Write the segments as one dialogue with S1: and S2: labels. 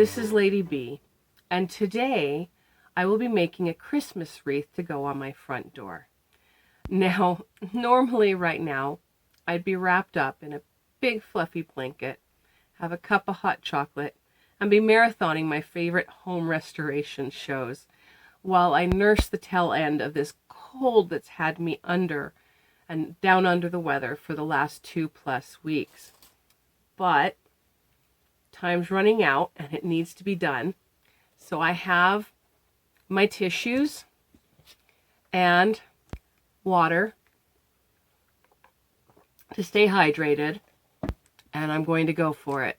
S1: This is Lady B, and today I will be making a Christmas wreath to go on my front door. Now, normally right now, I'd be wrapped up in a big fluffy blanket, have a cup of hot chocolate, and be marathoning my favorite home restoration shows while I nurse the tail end of this cold that's had me under and down under the weather for the last 2+ weeks. But time's running out and it needs to be done. So I have my tissues and water to stay hydrated, and I'm going to go for it.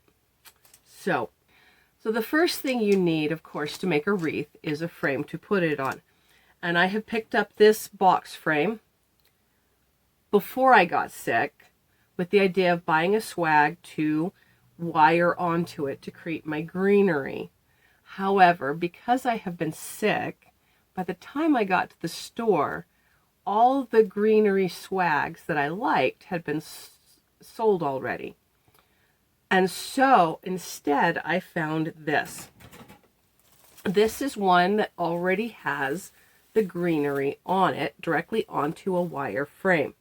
S1: So the first thing you need, of course, to make a wreath is a frame to put it on. And I have picked up this box frame before I got sick with the idea of buying a swag to wire onto it to create my greenery. However, because I have been sick, by the time I got to the store, all the greenery swags that I liked had been sold already. And so instead I found this. This is one that already has the greenery on it, directly onto a wire frame.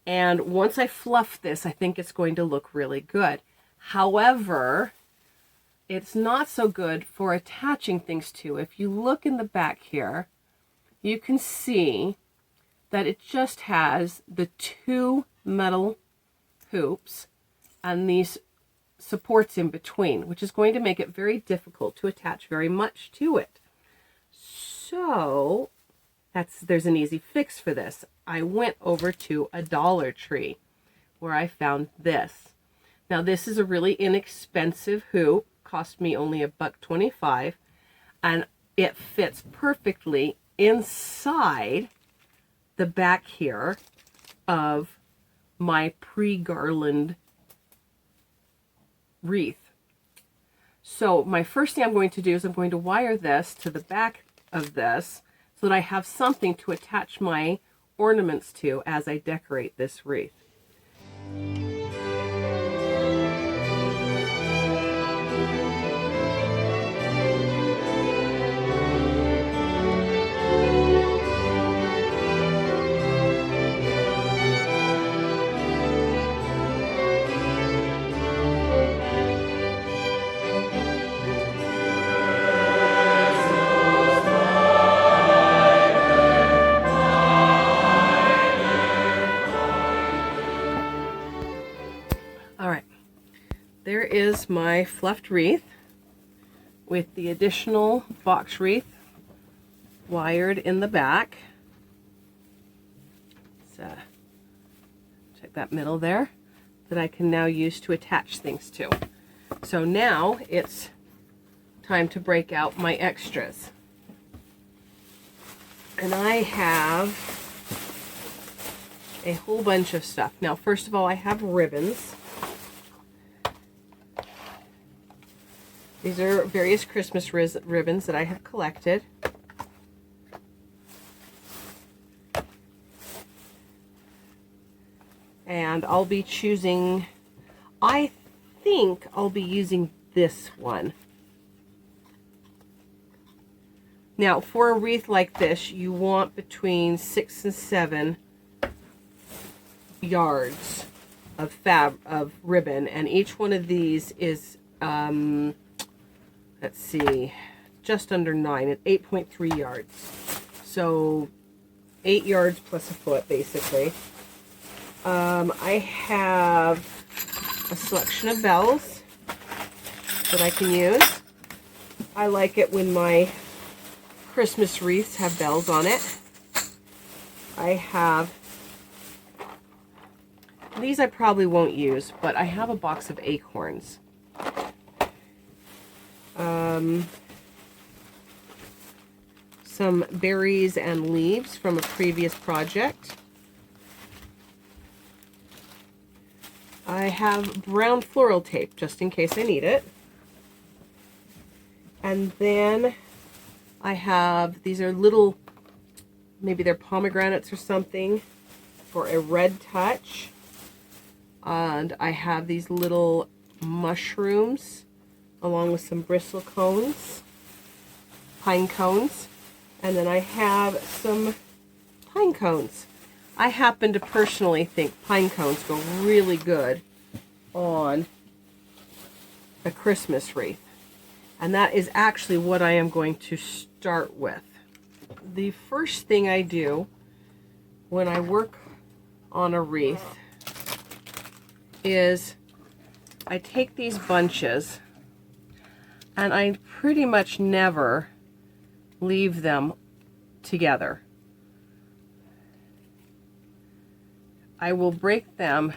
S1: And once I fluff this, I think it's going to look really good. However, it's not so good for attaching things to. If you look in the back here, you can see that it just has the 2 metal hoops and these supports in between, which is going to make it very difficult to attach very much to it. So there's an easy fix for this. I went over to a Dollar Tree where I found this. Now this is a really inexpensive hoop, cost me only $1.25, and it fits perfectly inside the back here of my pre-garland wreath. So my first thing I'm going to do is I'm going to wire this to the back of this so that I have something to attach my ornaments to as I decorate this wreath. There is my fluffed wreath with the additional box wreath wired in the back. So check that middle there that I can now use to attach things to. So now it's time to break out my extras. And I have a whole bunch of stuff. Now, first of all, I have ribbons. These are various Christmas ribbons that I have collected. And I'll be choosing, I think I'll be using this one. Now, for a wreath like this, you want between 6 and 7 yards of ribbon, and each one of these is let's see, just under 9 at 8.3 yards. So 8 yards plus a foot, basically. I have a selection of bells that I can use. I like it when my Christmas wreaths have bells on it. I have, these I probably won't use, but I have a box of acorns. Some berries and leaves from a previous project. I have brown floral tape just in case I need it. And then I have, these are little, maybe they're pomegranates or something, for a red touch. And I have these little mushrooms along with some bristle cones, pine cones, and then I have some pine cones. I happen to personally think pine cones go really good on a Christmas wreath. And that is actually what I am going to start with. The first thing I do when I work on a wreath is I take these bunches and I pretty much never leave them together. I will break them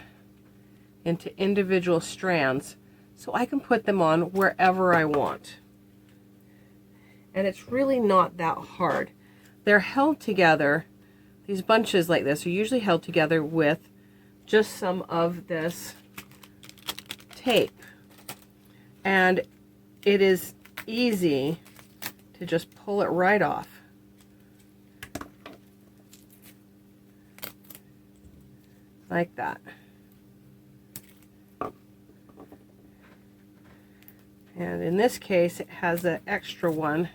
S1: into individual strands so I can put them on wherever I want. And it's really not that hard. They're held together, these bunches like this are usually held together with just some of this tape. And it is easy to just pull it right off. Like that. And in this case, it has an extra one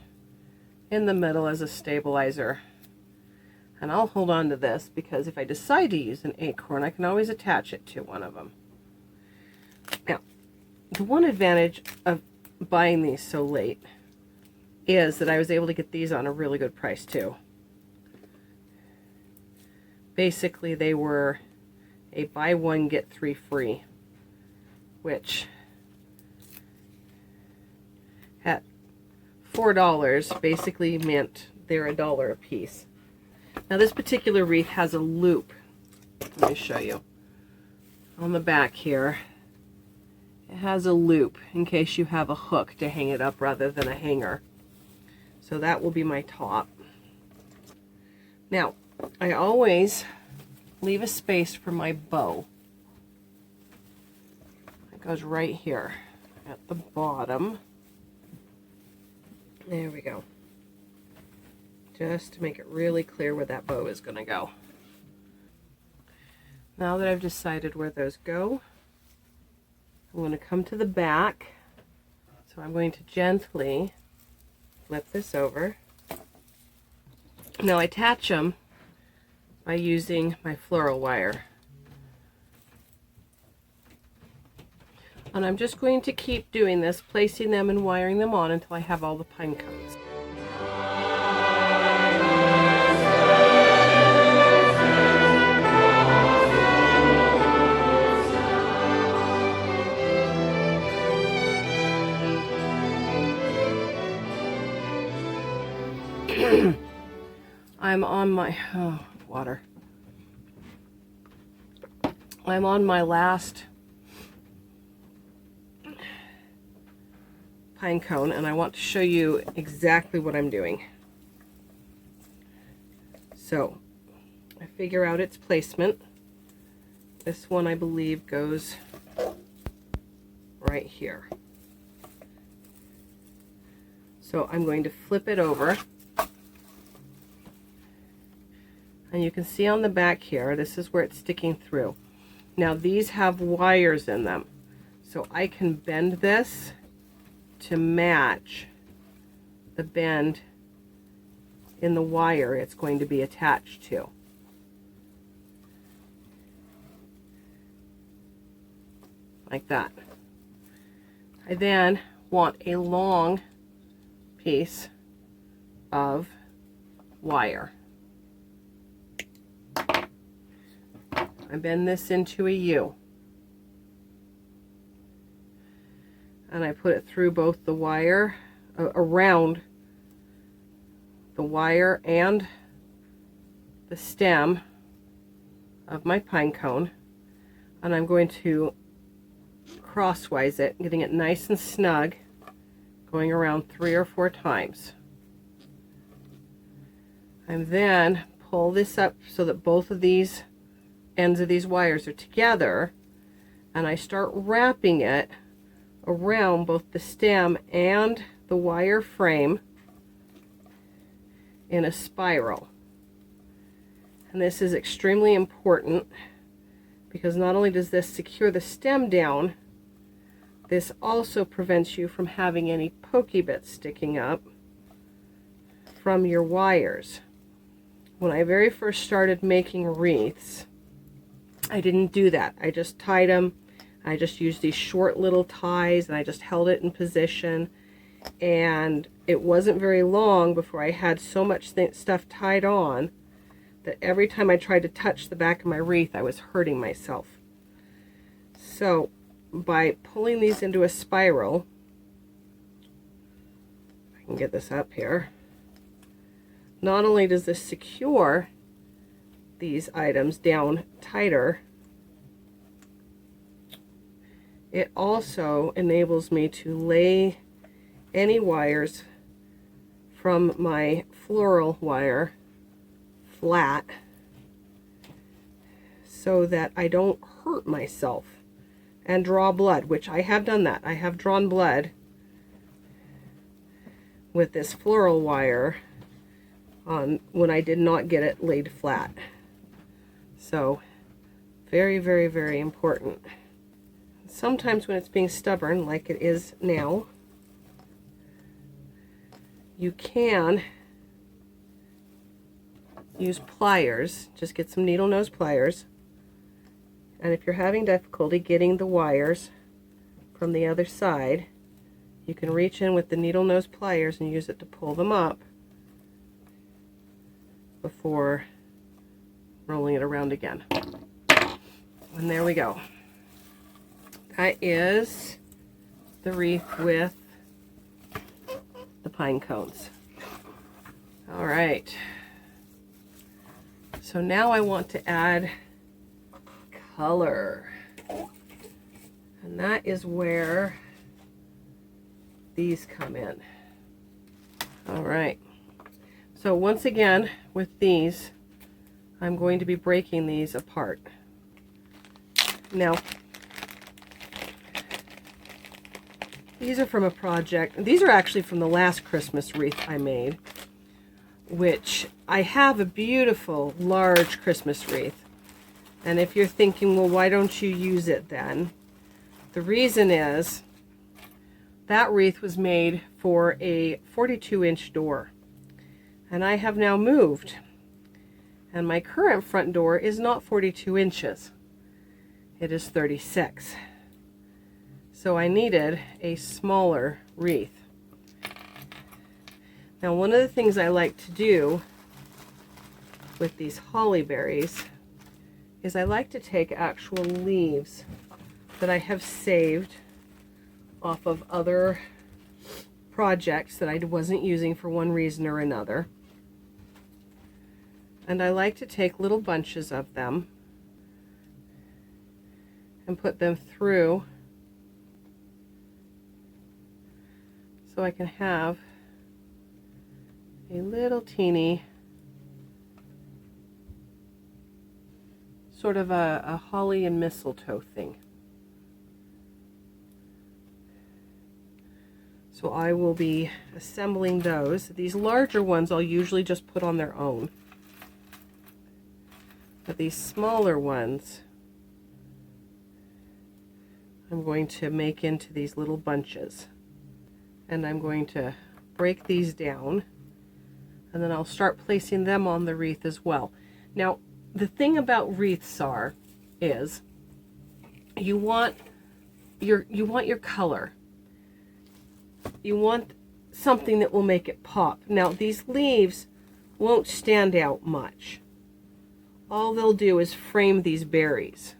S1: in the middle as a stabilizer. And I'll hold on to this because if I decide to use an acorn, I can always attach it to one of them. Now, the one advantage of buying these so late is that I was able to get these on a really good price too. Basically, they were a buy one get three free, which at $4 basically meant they're $1 a piece. Now this particular wreath has a loop. Let me show you. On the back here, it has a loop in case you have a hook to hang it up rather than a hanger. So that will be my top. Now, I always leave a space for my bow. It goes right here at the bottom. There we go. Just to make it really clear where that bow is going to go. Now that I've decided where those go, I'm going to come to the back. So I'm going to gently flip this over. Now I attach them by using my floral wire. And I'm just going to keep doing this, placing them and wiring them on until I have all the pine cones. I'm on my water. I'm on my last pine cone and I want to show you exactly what I'm doing. So I figure out its placement. This one I believe goes right here. So I'm going to flip it over. And you can see on the back here, this is where it's sticking through. Now these have wires in them. So I can bend this to match the bend in the wire it's going to be attached to. Like that. I then want a long piece of wire. I bend this into a U. And I put it through both the wire, around the wire and the stem of my pine cone. And I'm going to crosswise it, getting it nice and snug, going around 3 or 4 times. And then pull this up so that both of these ends of these wires are together, and I start wrapping it around both the stem and the wire frame in a spiral. And this is extremely important because not only does this secure the stem down, this also prevents you from having any pokey bits sticking up from your wires. When I very first started making wreaths, I didn't do that. I just tied them. I just used these short little ties and I just held it in position. And it wasn't very long before I had so much stuff tied on that every time I tried to touch the back of my wreath, I was hurting myself. So by pulling these into a spiral, I can get this up here, not only does this secure these items down tighter, it also enables me to lay any wires from my floral wire flat so that I don't hurt myself and draw blood, which I have done that. I have drawn blood with this floral wire on when I did not get it laid flat. So very, very, very important. Sometimes when it's being stubborn, like it is now, you can use pliers. Just get some needle nose pliers, and if you're having difficulty getting the wires from the other side, you can reach in with the needle nose pliers and use it to pull them up before rolling it around again. And there we go. That is the wreath with the pine cones. All right. So now I want to add color. And that is where these come in. All right. So once again, with these, I'm going to be breaking these apart. Now, these are from a project. These are actually from the last Christmas wreath I made, which I have a beautiful large Christmas wreath. And if you're thinking, well, why don't you use it then? The reason is that wreath was made for a 42-inch door. And I have now moved. And my current front door is not 42 inches. It is 36. So I needed a smaller wreath. Now, one of the things I like to do with these holly berries is I like to take actual leaves that I have saved off of other projects that I wasn't using for one reason or another. And I like to take little bunches of them and put them through so I can have a little teeny sort of a holly and mistletoe thing. So I will be assembling those. These larger ones I'll usually just put on their own. But these smaller ones I'm going to make into these little bunches. And I'm going to break these down, and then I'll start placing them on the wreath as well. Now, the thing about wreaths is you want your color. You want something that will make it pop. Now, these leaves won't stand out much. All they'll do is frame these berries.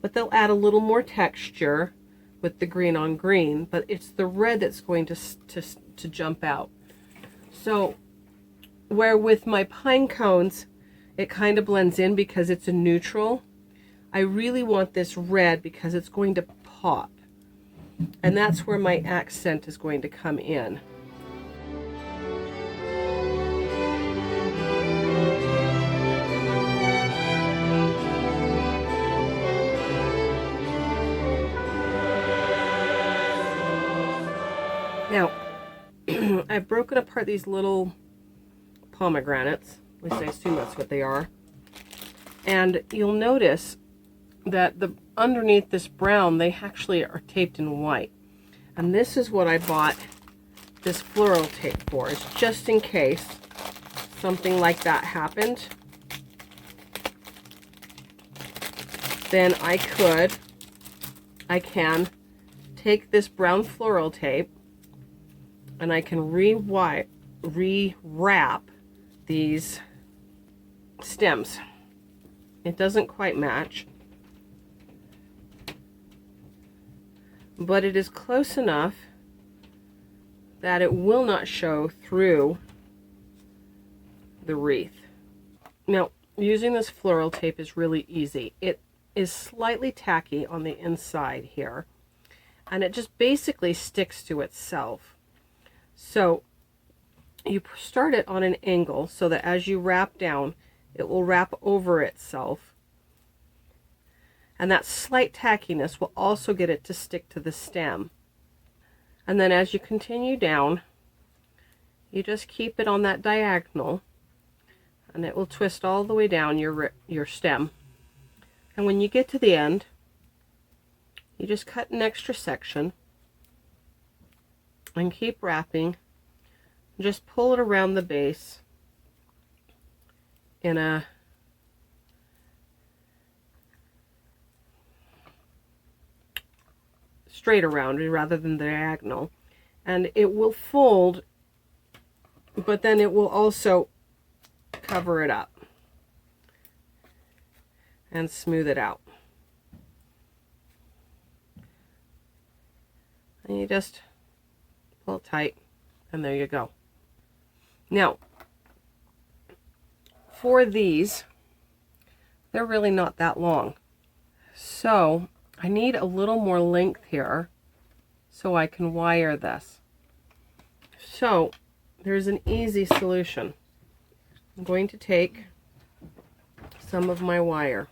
S1: But they'll add a little more texture with the green on green, but it's the red that's going to jump out. So where with my pine cones it kind of blends in because it's a neutral, I really want this red because it's going to pop. And that's where my accent is going to come in. Now, I've broken apart these little pomegranates. At least I assume that's what they are. And you'll notice that underneath this brown, they actually are taped in white. And this is what I bought this floral tape for, is just in case something like that happened. Then I can take this brown floral tape and I can rewrap these stems. It doesn't quite match, but it is close enough that it will not show through the wreath. Now, using this floral tape is really easy. It is slightly tacky on the inside here, and it just basically sticks to itself. So you start it on an angle so that as you wrap down, it will wrap over itself. And that slight tackiness will also get it to stick to the stem. And then as you continue down, you just keep it on that diagonal, and it will twist all the way down your stem. And when you get to the end, you just cut an extra section and keep wrapping. Just pull it around the base in a straight around rather than diagonal, and it will fold, but then it will also cover it up and smooth it out. And you just pull it tight, and there you go. Now, for these, they're really not that long, so I need a little more length here so I can wire this. So there's an easy solution. I'm going to take some of my wire.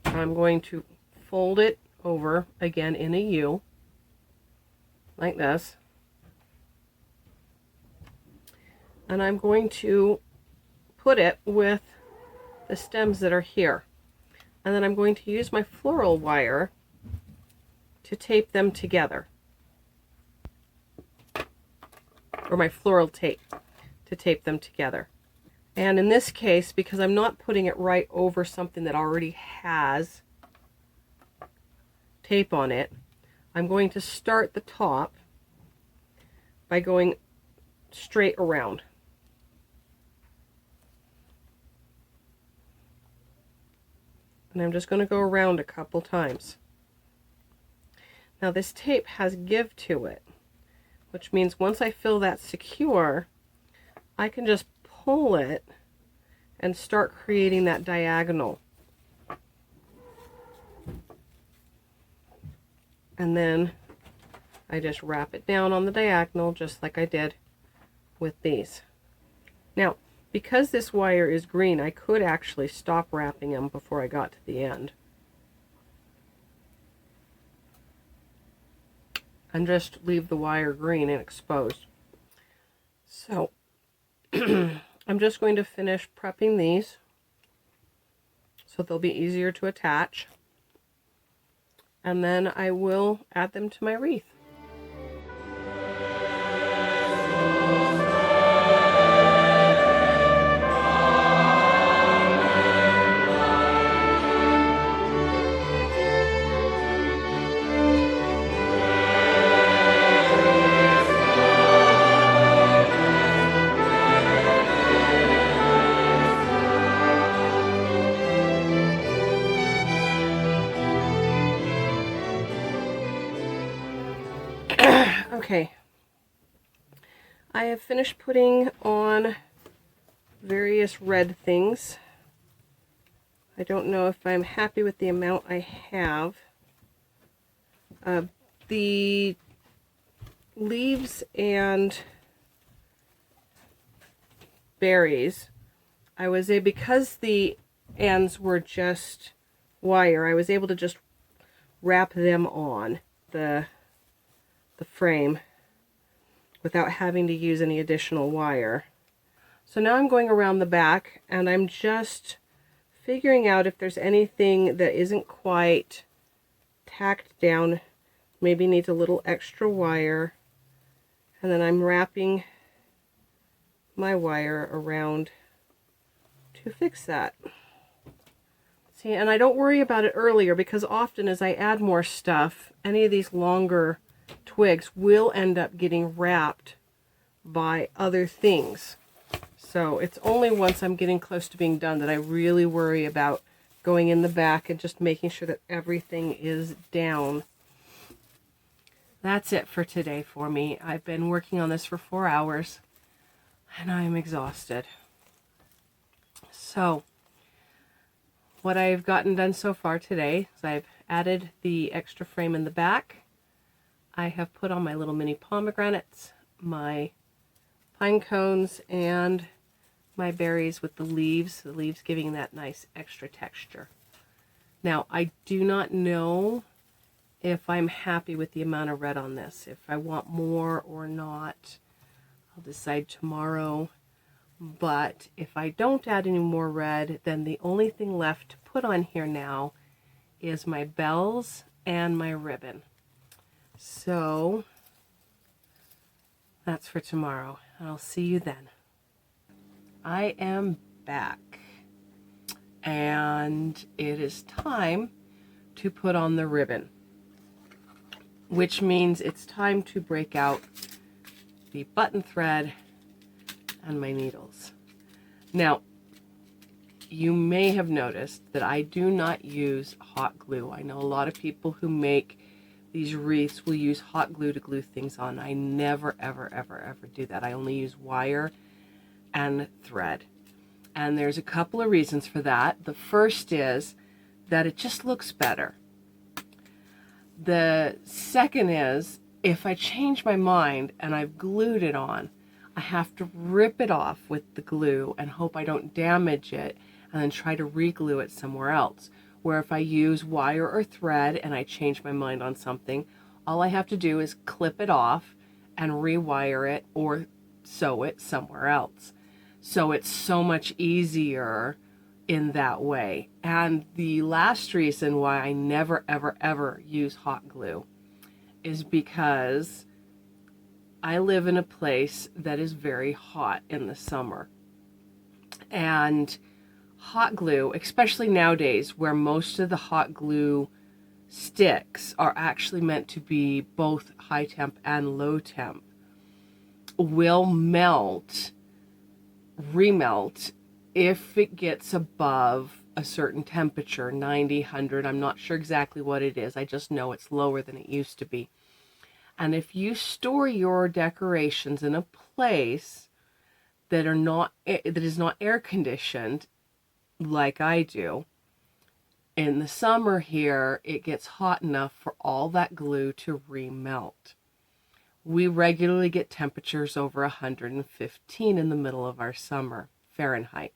S1: I'm going to fold it over again in a U, like this. And I'm going to put it with the stems that are here. And then I'm going to use my floral wire to tape them together. Or my floral tape to tape them together. And in this case, because I'm not putting it right over something that already has tape on it, I'm going to start the top by going straight around. And I'm just going to go around a couple times. Now this tape has give to it, which means once I feel that secure, I can just pull it and start creating that diagonal. And then I just wrap it down on the diagonal just like I did with these. Now, because this wire is green, I could actually stop wrapping them before I got to the end. And just leave the wire green and exposed. So, I'm just going to finish prepping these so they'll be easier to attach. And then I will add them to my wreath. Okay, I have finished putting on various red things. I don't know if I'm happy with the amount I have. The leaves and berries, because the ends were just wire, I was able to just wrap them on the frame without having to use any additional wire. So now I'm going around the back and I'm just figuring out if there's anything that isn't quite tacked down, maybe needs a little extra wire, and then I'm wrapping my wire around to fix that. See, and I don't worry about it earlier because often as I add more stuff, any of these longer twigs will end up getting wrapped by other things. So it's only once I'm getting close to being done that I really worry about going in the back and just making sure that everything is down. That's it for today for me. I've been working on this for 4 hours and I'm exhausted. So what I've gotten done so far today is I've added the extra frame in the back. I have put on my little mini pomegranates, my pine cones, and my berries with the leaves giving that nice extra texture. Now, I do not know if I'm happy with the amount of red on this, if I want more or not. I'll decide tomorrow. But if I don't add any more red, then the only thing left to put on here now is my bells and my ribbon. So that's for tomorrow. I'll see you then. I am back and it is time to put on the ribbon, which means it's time to break out the button thread and my needles. Now, you may have noticed that I do not use hot glue. I know a lot of people who make these wreaths will use hot glue to glue things on. I never, ever, ever, ever do that. I only use wire and thread. And there's a couple of reasons for that. The first is that it just looks better. The second is, if I change my mind and I've glued it on, I have to rip it off with the glue and hope I don't damage it and then try to re-glue it somewhere else. Where if I use wire or thread and I change my mind on something, all I have to do is clip it off and rewire it or sew it somewhere else. So it's so much easier in that way. And the last reason why I never, ever, ever use hot glue is because I live in a place that is very hot in the summer. And hot glue, especially nowadays where most of the hot glue sticks are actually meant to be both high temp and low temp, will melt, remelt, if it gets above a certain temperature, 90, 100, I'm not sure exactly what it is. I just know it's lower than it used to be. And if you store your decorations in a place that is not air conditioned, like I do, in the summer here, it gets hot enough for all that glue to remelt. We regularly get temperatures over 115 in the middle of our summer, Fahrenheit.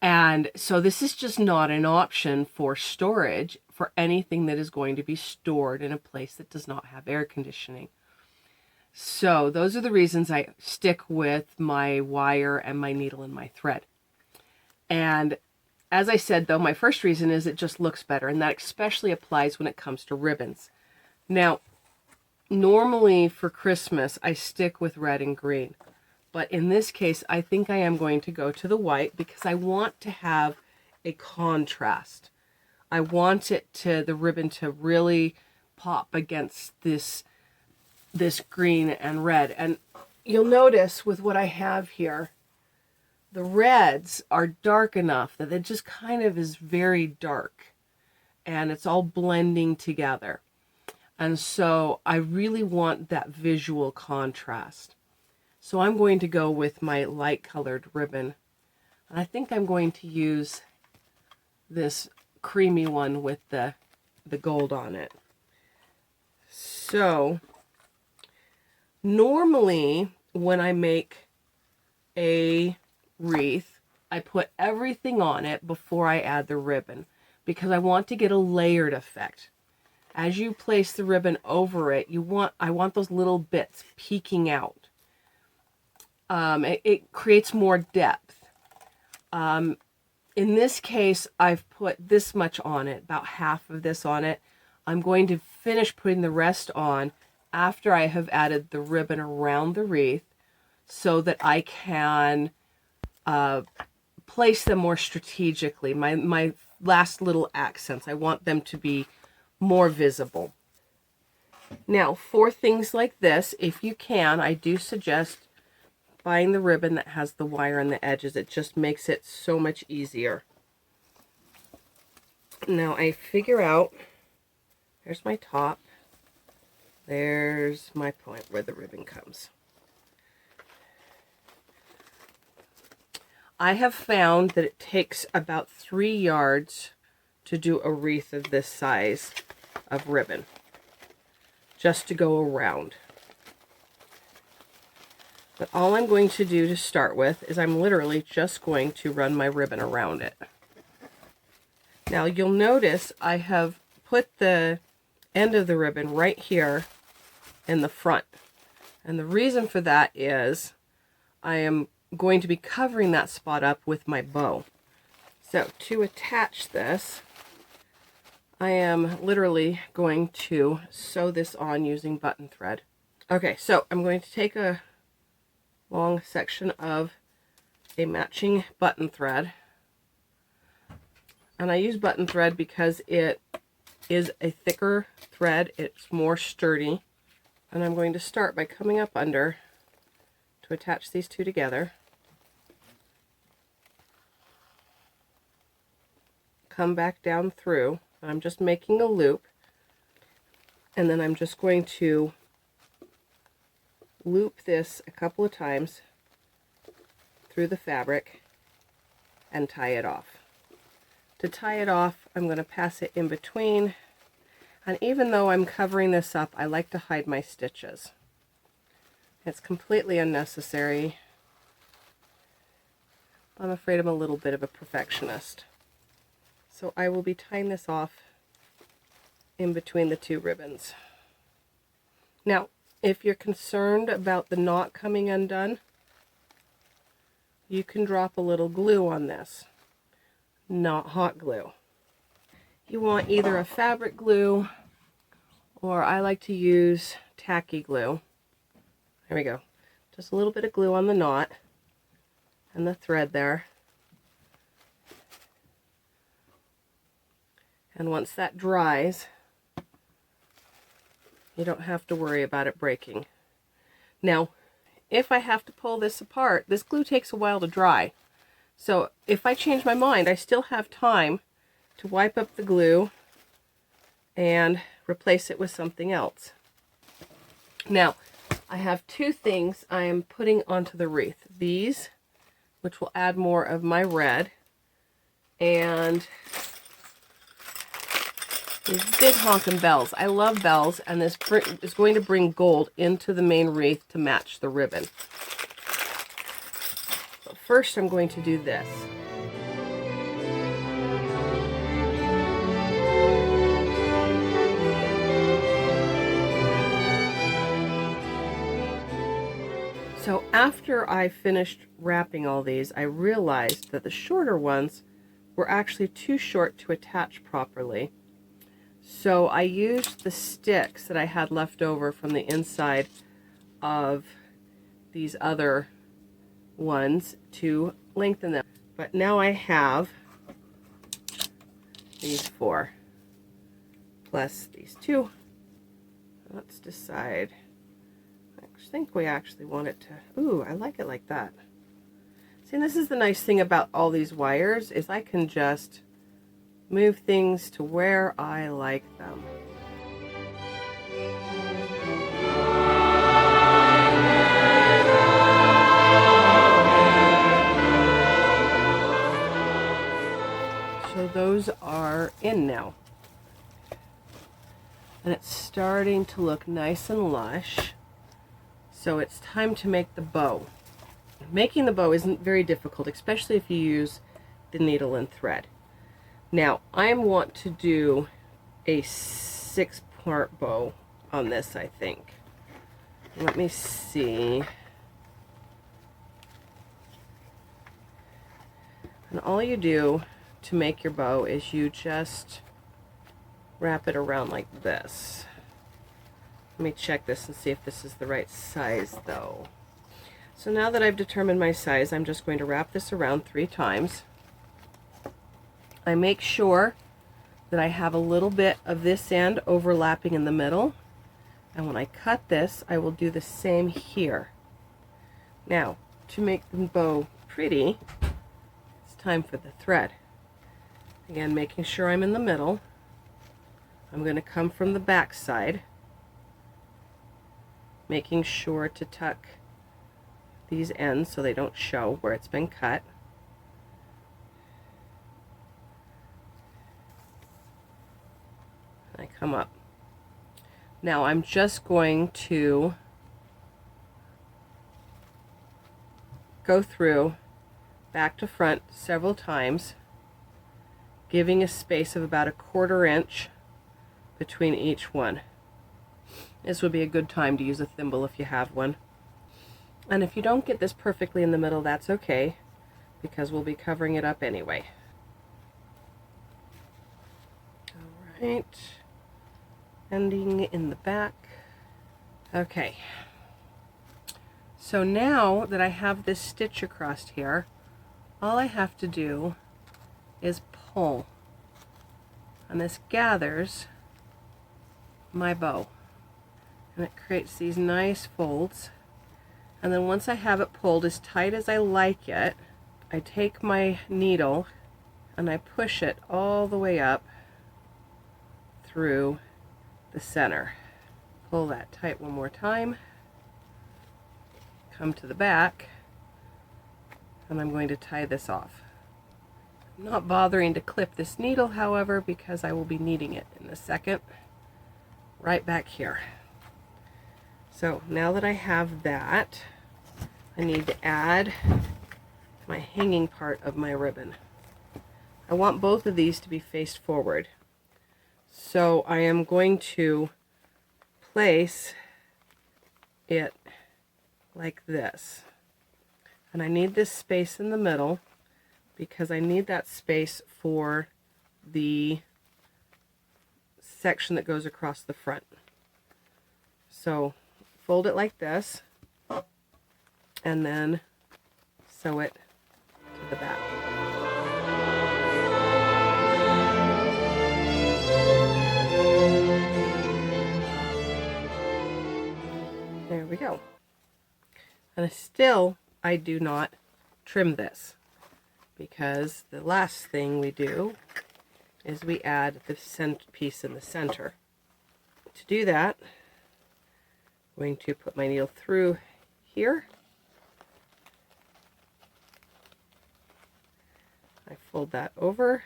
S1: And so this is just not an option for storage for anything that is going to be stored in a place that does not have air conditioning. So those are the reasons I stick with my wire and my needle and my thread. And as I said, though, my first reason is it just looks better, and that especially applies when it comes to ribbons. Now, normally for Christmas, I stick with red and green. But in this case, I think I am going to go to the white because I want to have a contrast. I want the ribbon to really pop against this green and red. And you'll notice with what I have here, the reds are dark enough that it just kind of is very dark and it's all blending together. And so I really want that visual contrast. So I'm going to go with my light colored ribbon. And I think I'm going to use this creamy one with the gold on it. So normally when I make a wreath, I put everything on it before I add the ribbon because I want to get a layered effect. As you place the ribbon over it, I want those little bits peeking out. it creates more depth. In this case, I've put this much on it, about half of this on it. I'm going to finish putting the rest on after I have added the ribbon around the wreath so that I can place them more strategically. My last little accents, I want them to be more visible. Now, for things like this, if you can, I do suggest buying the ribbon that has the wire on the edges. It just makes it so much easier. Now I figure out, there's my top, there's my point where the ribbon comes. I have found that it takes about 3 yards to do a wreath of this size of ribbon, just to go around. But all I'm going to do to start with is I'm literally just going to run my ribbon around it. Now you'll notice I have put the end of the ribbon right here in the front. And the reason for that is I am going to be covering that spot up with my bow. So to attach this, I am literally going to sew this on using button thread. Okay, so I'm going to take a long section of a matching button thread, and I use button thread because it is a thicker thread, it's more sturdy, and I'm going to start by coming up under to attach these two together, come back down through, and I'm just making a loop, and then I'm just going to loop this a couple of times through the fabric and tie it off. To tie it off, I'm going to pass it in between, and even though I'm covering this up, I like to hide my stitches. It's completely unnecessary. I'm afraid I'm a little bit of a perfectionist. So I will be tying this off in between the two ribbons. Now, if you're concerned about the knot coming undone, you can drop a little glue on this, not hot glue. You want either a fabric glue, or I like to use tacky glue. There we go. Just a little bit of glue on the knot and the thread there. And once that dries, you don't have to worry about it breaking. Now, if I have to pull this apart, this glue takes a while to dry. So if I change my mind, I still have time to wipe up the glue and replace it with something else. Now, I have two things I am putting onto the wreath. These, which will add more of my red, and these big honkin' bells. I love bells, and this is going to bring gold into the main wreath to match the ribbon. But first I'm going to do this. So after I finished wrapping all these, I realized that the shorter ones were actually too short to attach properly. So I used the sticks that I had left over from the inside of these other ones to lengthen them. But now I have these 4 plus these 2. Let's decide. I think we actually want it to, ooh, I like it like that. See, and this is the nice thing about all these wires, is I can just move things to where I like them. So those are in now. And it's starting to look nice and lush. So it's time to make the bow. Making the bow isn't very difficult, especially if you use the needle and thread. Now, I want to do a 6-part bow on this, I think. Let me see. And all you do to make your bow is you just wrap it around like this. Let me check this and see if this is the right size though. So now that I've determined my size, I'm just going to wrap this around 3 times. I make sure that I have a little bit of this end overlapping in the middle. And when I cut this, I will do the same here. Now, to make the bow pretty, it's time for the thread. Again, making sure I'm in the middle. I'm going to come from the back side, making sure to tuck these ends so they don't show where it's been cut. I come up. Now I'm just going to go through back to front several times, giving a space of about 1/4 inch between each one. This would be a good time to use a thimble if you have one. And if you don't get this perfectly in the middle, that's okay, because we'll be covering it up anyway. All right, ending in the back. Okay, so now that I have this stitch across here, all I have to do is pull, and this gathers my bow, and it creates these nice folds. And then once I have it pulled as tight as I like it, I take my needle and I push it all the way up through the center. Pull that tight one more time, come to the back, and I'm going to tie this off. I'm not bothering to clip this needle, however, because I will be needing it in a second, right back here. So now that I have that, I need to add my hanging part of my ribbon. I want both of these to be faced forward. So I am going to place it like this. And I need this space in the middle because I need that space for the section that goes across the front. So fold it like this, and then sew it to the back. There we go. And still, I do not trim this, because the last thing we do is we add the piece in the center. To do that, I'm going to put my needle through here. I fold that over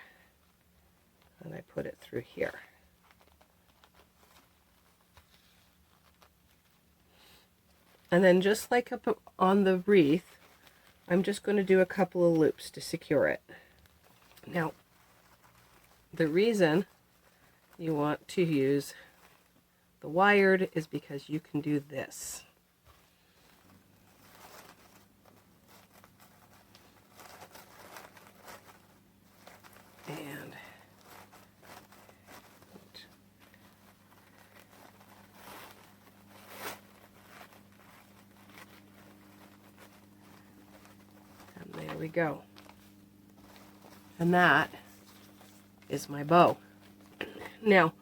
S1: and I put it through here. And then just like up on the wreath, I'm just going to do a couple of loops to secure it. Now, the reason you want to use the wired is because you can do this. And there we go. And that is my bow. Now,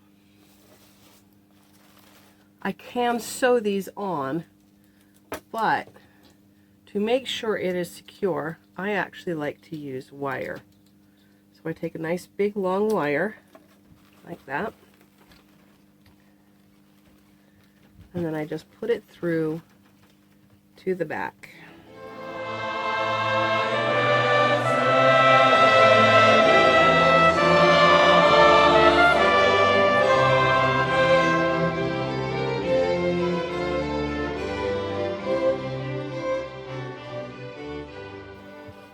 S1: I can sew these on, but to make sure it is secure, I actually like to use wire. So I take a nice big long wire, like that, and then I just put it through to the back.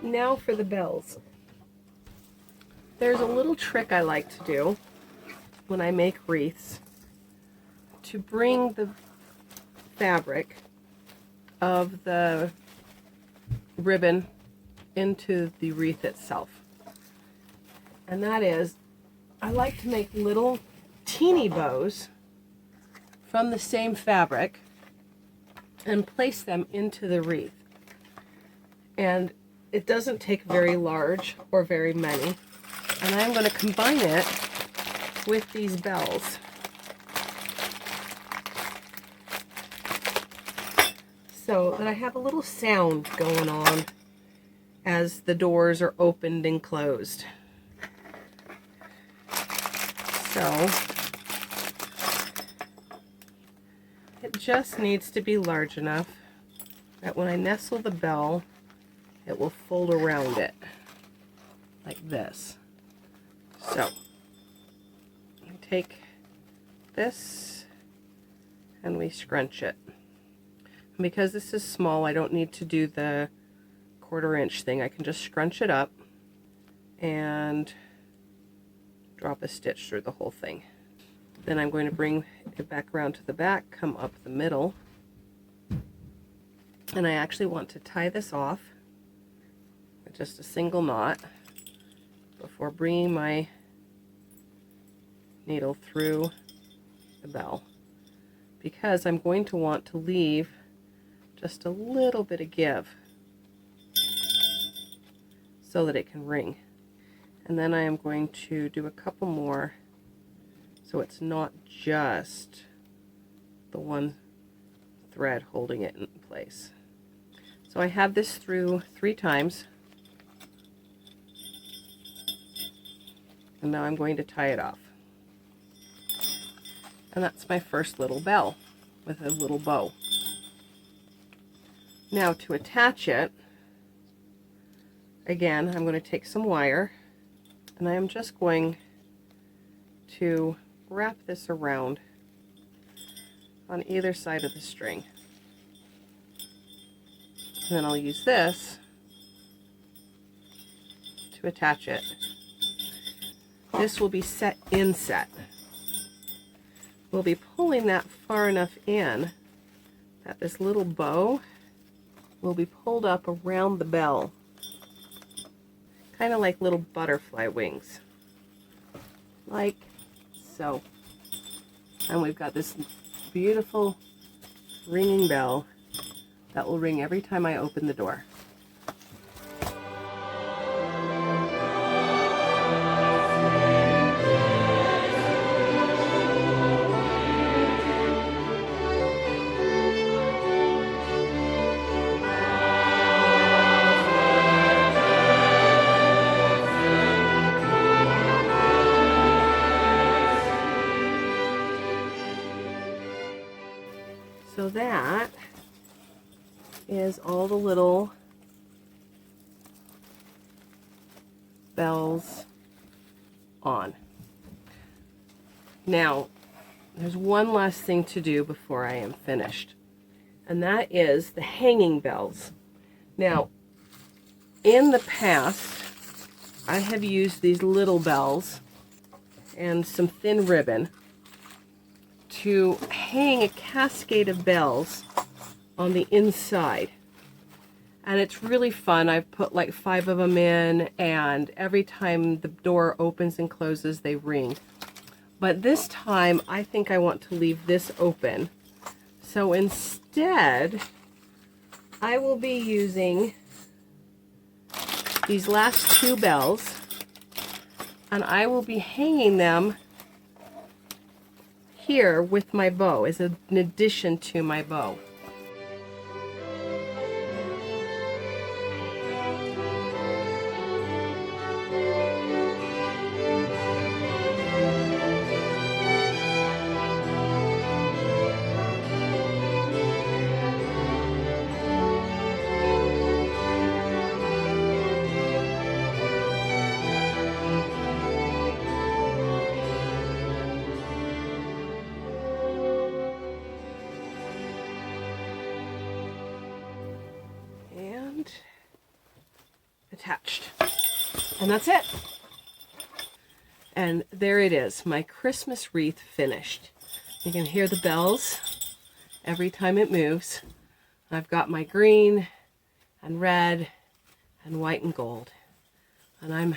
S1: Now for the bells. There's a little trick I like to do when I make wreaths to bring the fabric of the ribbon into the wreath itself. And that is, I like to make little teeny bows from the same fabric and place them into the wreath. And it doesn't take very large or very many. And I'm going to combine it with these bells. So that I have a little sound going on as the doors are opened and closed. So it just needs to be large enough that when I nestle the bell, it will fold around it like this. So I take this and we scrunch it. And because this is small, I don't need to do the 1/4 inch thing. I can just scrunch it up and drop a stitch through the whole thing. Then I'm going to bring it back around to the back, come up the middle, and I actually want to tie this off with just a single knot before bringing my needle through the bell, because I'm going to want to leave just a little bit of give so that it can ring. And then I am going to do a couple more so it's not just the one thread holding it in place. So I have this through 3 times, and now I'm going to tie it off. And that's my first little bell with a little bow. Now to attach it, again, I'm going to take some wire and I am just going to wrap this around on either side of the string. And then I'll use this to attach it. This will be inset. We'll be pulling that far enough in that this little bow will be pulled up around the bell, kind of like little butterfly wings, like so. And we've got this beautiful ringing bell that will ring every time I open the door. So that is all the little bells on. Now, there's one last thing to do before I am finished, and that is the hanging bells. Now, in the past, I have used these little bells and some thin ribbon to hang a cascade of bells on the inside, and it's really fun. I've put like 5 of them in, and every time the door opens and closes they ring. But this time I think I want to leave this open, so instead I will be using these last 2 bells, and I will be hanging them here with my bow as an addition to my bow. Attached. And that's it. And there it is, my Christmas wreath finished. You can hear the bells every time it moves. I've got my green and red and white and gold. And I'm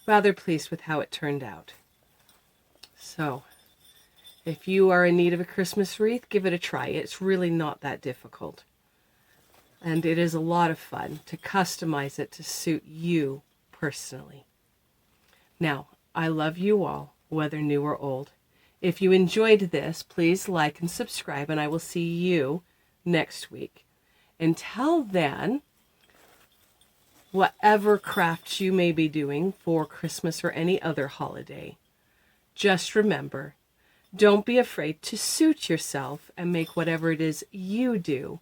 S1: rather pleased with how it turned out. So if you are in need of a Christmas wreath, give it a try. It's really not that difficult. And it is a lot of fun to customize it to suit you personally. Now, I love you all, whether new or old. If you enjoyed this, please like and subscribe, and I will see you next week. Until then, whatever crafts you may be doing for Christmas or any other holiday, just remember, don't be afraid to suit yourself and make whatever it is you do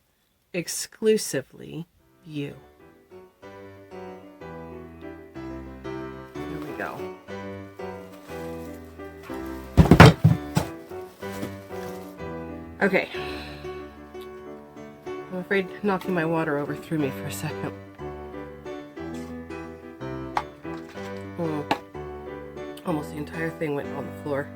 S1: exclusively you. Here we go. Okay. I'm afraid knocking my water over threw me for a second. Almost the entire thing went on the floor.